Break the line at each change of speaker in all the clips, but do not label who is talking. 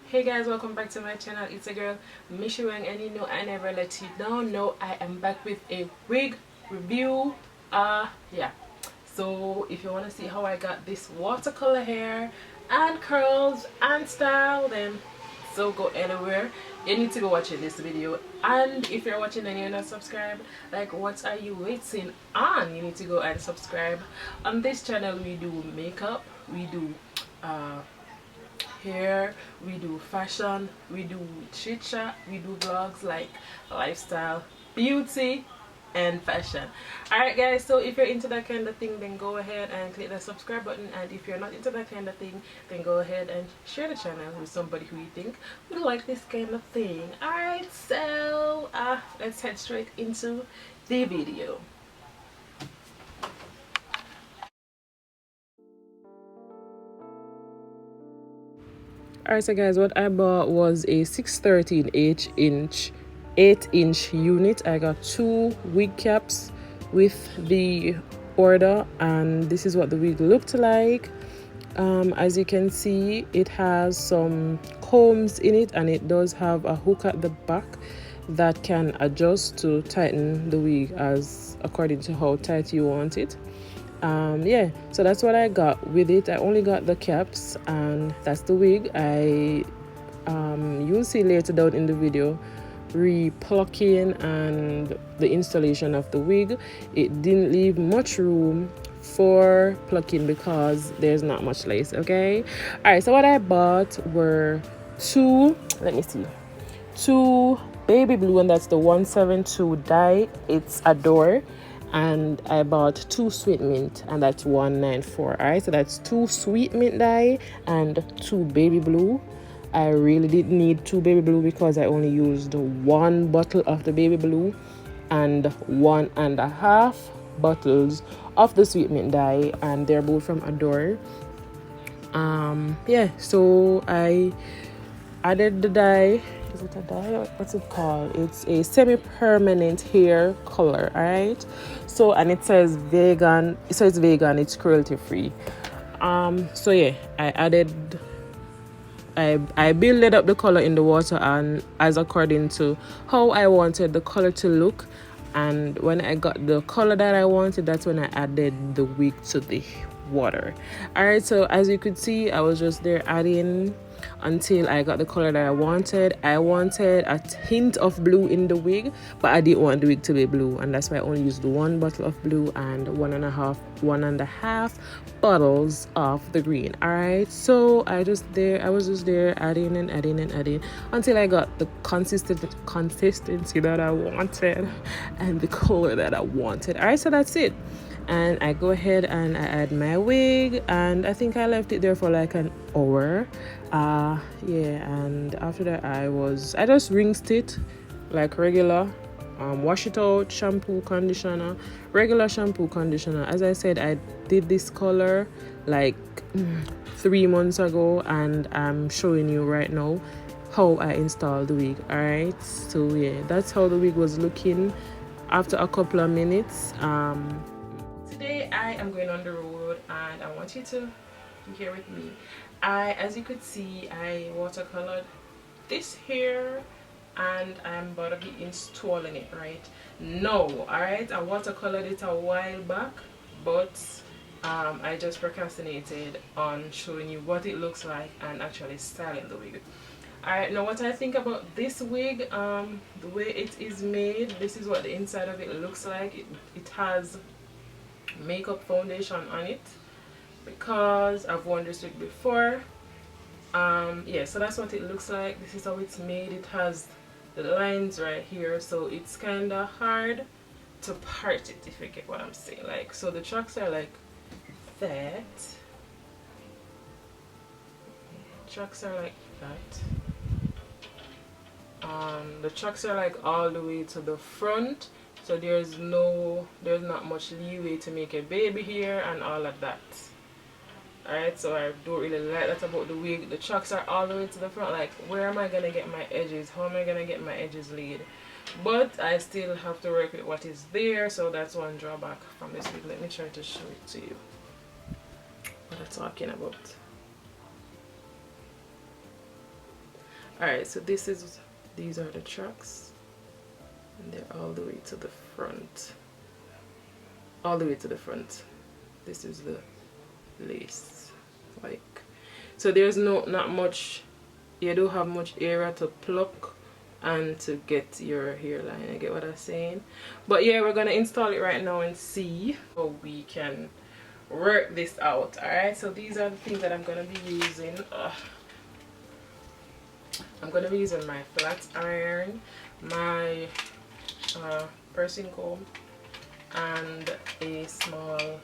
Hey guys, welcome back to my channel. It's a girl Mishi Wang, and you know I never let you down. No, I am back with a wig review. Yeah, so if you want to see how I got this watercolor hair and curls and style, then so go anywhere. You need to go watching this video. And if you're watching and you're not subscribed, like, what are you waiting on? You need to go and subscribe. On this channel we do makeup, we do hair, we do fashion, we do chit chat, we do vlogs like lifestyle, beauty, and fashion. Alright guys, so if you're into that kind of thing, then go ahead and click the subscribe button, and if you're not into that kind of thing, then go ahead and share the channel with somebody who you think would like this kind of thing. Alright, so let's head straight into the video. Alright, so guys, what I bought was a 613 8-inch unit. I got 2 wig caps with the order, and this is what the wig looked like. As you can see, it has some combs in it, and it does have a hook at the back that can adjust to tighten the wig as according to how tight you want it. Yeah, so that's what I got with it. I only got the caps, and that's the wig. You'll see later down in the video re-plucking and the installation of the wig. It didn't leave much room for plucking because there's not much lace. Okay, all right, so what I bought were two baby blue, and that's the 172 dye. It's Adore. And I bought 2 sweet mint, and that's 194. All right, so that's 2 sweet mint dye and 2 baby blue. I really didn't need 2 baby blue because I only used 1 bottle of the baby blue and 1.5 bottles of the sweet mint dye, and they're both from Adore. Yeah, so I added the dye. Is it a dye? What's it called? It's a semi-permanent hair color. All right, so, and it says vegan, so it's vegan, it's cruelty free. So yeah, I built up the color in the water, and as according to how I wanted the color to look. And when I got the color that I wanted, that's when I added the wig to the water. All right, so as you could see, I was just there adding until I got the color that I wanted. I wanted a hint of blue in the wig, but I didn't want the wig to be blue, and that's why I only used 1 bottle of blue and 1.5 bottles of the green. All right, so I was just there adding and adding and adding until I got the consistency that I wanted and the color that I wanted. All right, so that's it. And I go ahead and I add my wig, and I think I left it there for like an hour. Yeah, and after that I just rinsed it like regular, wash it out, shampoo, conditioner, regular shampoo, conditioner. As I said, I did this color like 3 months ago, and I'm showing you right now how I installed the wig. All right, so yeah, that's how the wig was looking after a couple of minutes. Today I am going on the road, and I want you to be here with me. As you could see, I watercolored this hair, and I'm about to be installing it right now. Alright, I watercolored it a while back, but I just procrastinated on showing you what it looks like and actually styling the wig. Alright, now what I think about this wig, the way it is made, this is what the inside of it looks like. It has makeup foundation on it because I've worn this wig before. Yeah, so that's what it looks like. This is how it's made. It has the lines right here, so it's kind of hard to part it, if you get what I'm saying. Like, so the tracks are like that. Tracks are like that. The tracks are like all the way to the front, so there's not much leeway to make a baby here and all of that. Alright, so I don't really like that about the wig. The tracks are all the way to the front. Like, where am I gonna get my edges? How am I gonna get my edges laid? But I still have to work with what is there, so that's one drawback from this wig. Let me try to show it to you what I'm talking about. Alright, so these are the tracks, and they're all the way to the front. All the way to the front. This is the lace. Like, so there's not much, you don't have much area to pluck and to get your hairline. I get what I'm saying. But yeah, we're gonna install it right now and see how we can work this out. Alright, so these are the things that I'm gonna be using. I'm gonna be using my flat iron, my pressing comb, and a small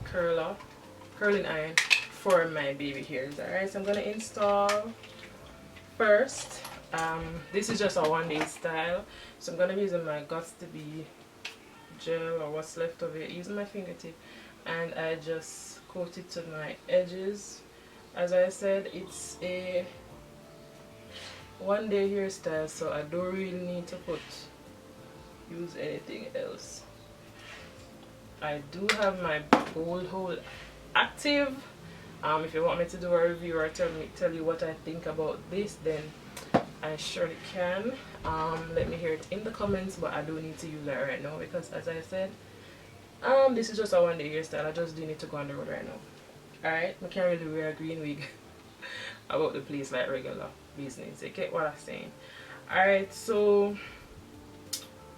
curling iron for my baby hairs. Alright, so I'm gonna install first. This is just a one-day style, so I'm gonna be using my Gots to Be gel, or what's left of it, using my fingertip, and I just coat it to my edges. As I said, it's a one-day hairstyle, so I don't really need to use anything else. I do have my gold hole active. If you want me to do a review or tell you what I think about this, then I surely can. Let me hear it in the comments, but I do need to use that right now because, as I said, this is just a one-day hairstyle. I just do need to go on the road right now. Alright, I can't really wear a green wig about the place like regular business. You get what I'm saying? Alright, so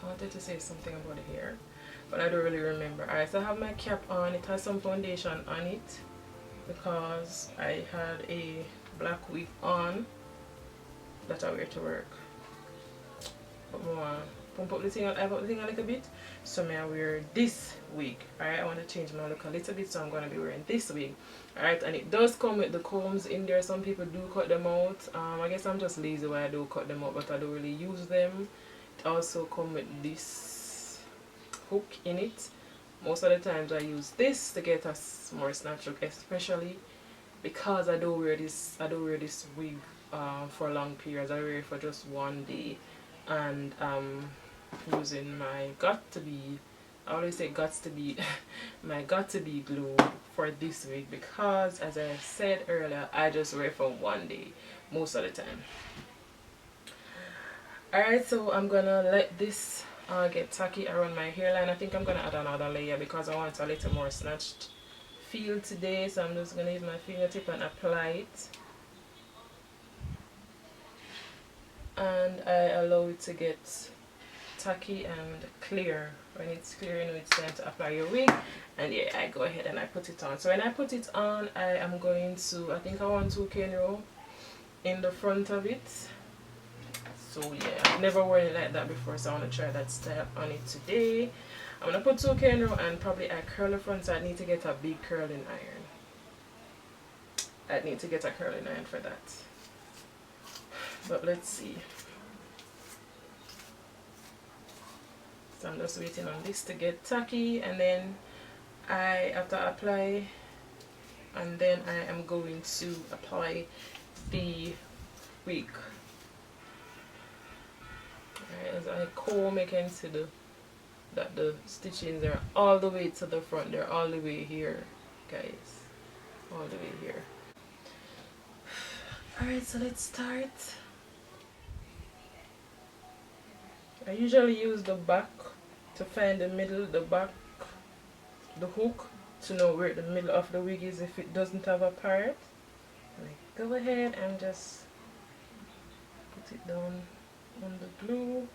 I wanted to say something about the hair, but I don't really remember. Alright, so I have my cap on. It has some foundation on it because I had a black wig on that I wear to work. But I pump up the thing a little bit, so I wear this wig. Alright, I want to change my look a little bit, so I'm going to be wearing this wig. Alright, and it does come with the combs in there. Some people do cut them out. I guess I'm just lazy why I do cut them out, but I don't really use them. It also comes with this hook in it. Most of the times I use this to get a more snatch look, especially because I don't wear this wig for long periods. I wear it for just one day, and using my Got to Be, I always say Got to Be my Got to Be glue for this wig because, as I said earlier, I just wear it for one day most of the time. Alright, so I'm gonna let this get tacky around my hairline. I think I'm gonna add another layer because I want a little more snatched feel today, so I'm just gonna use my fingertip and apply it, and I allow it to get tacky and clear. When it's clear, you know it's time to apply your wig, and yeah, I go ahead and I put it on. So when I put it on, I am going to, I think I want 2 KIN roll in the front of it. So yeah, I've never worn it like that before, so I want to try that style on it today. I'm gonna put 2 KIN roll, and probably I curl the front, so I need to get a big curling iron. I need to get a curling iron for that. But let's see. So I'm just waiting on this to get tacky, and then after I apply, and then I am going to apply the wig. Alright, as I comb, I can see that the stitchings are all the way to the front. They're all the way here, guys. All the way here. Alright, so let's start. I usually use the back to find the middle, the back, the hook, to know where the middle of the wig is if it doesn't have a part. Go ahead and just put it down on the glue.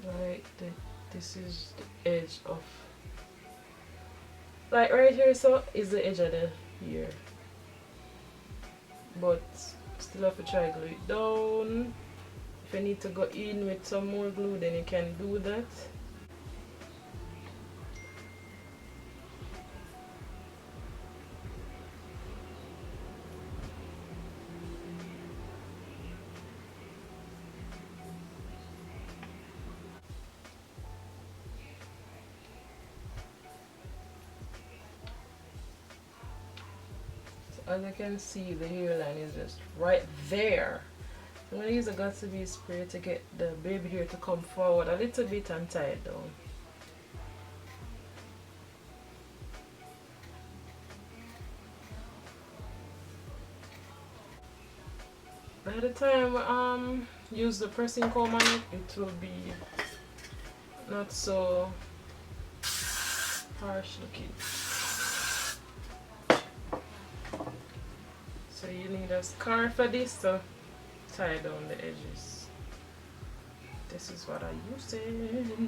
Right, this is the edge of, like right here, so is the edge of the ear, but Still have to try glue it down. If you need to go in with some more glue, then you can do that. As you can see, the hairline is just right there. I'm going to use a Got2b spray to get the baby hair to come forward a little bit and tie it down. By the time use the pressing comb on it, it will be not so harsh looking. So you need a scarf for this to tie down the edges. This is what I use it.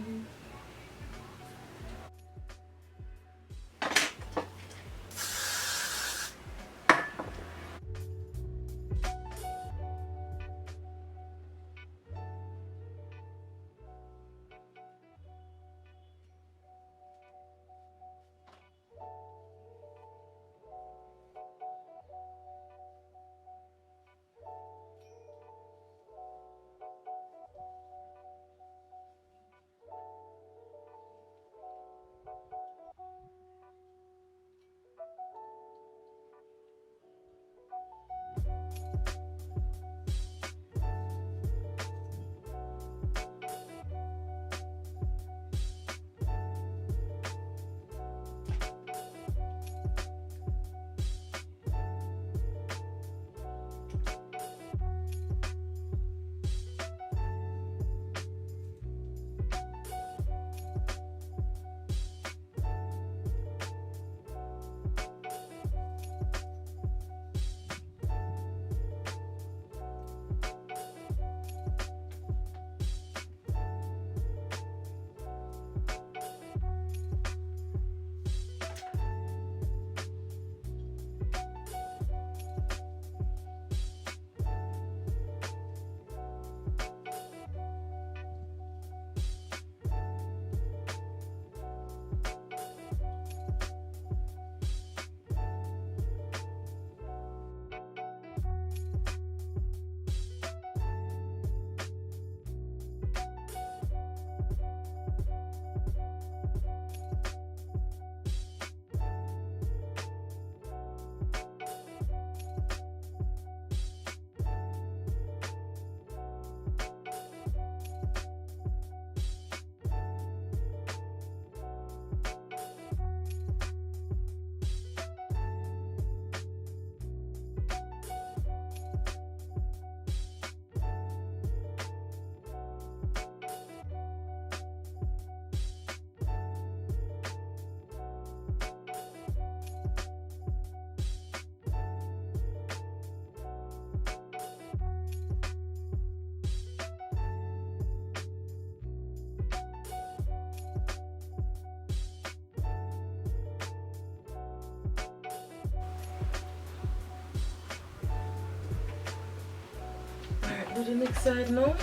Do the next side now.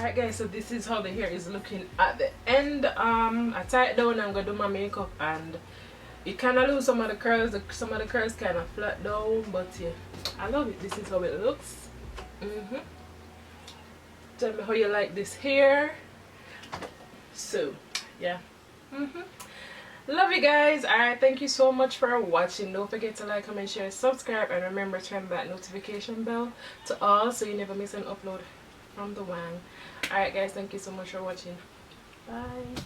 Alright guys, so this is how the hair is looking at the end. I tie it down and I'm gonna do my makeup, and you kind of lose some of the curls. Some of the curls kind of flat down, but yeah, I love it. This is how it looks. Tell me how you like this hair. So yeah, love you guys. Alright, thank you so much for watching. Don't forget to like, comment, share, subscribe, and remember to turn that notification bell to all so you never miss an upload from the wang. Alright guys, thank you so much for watching. Bye.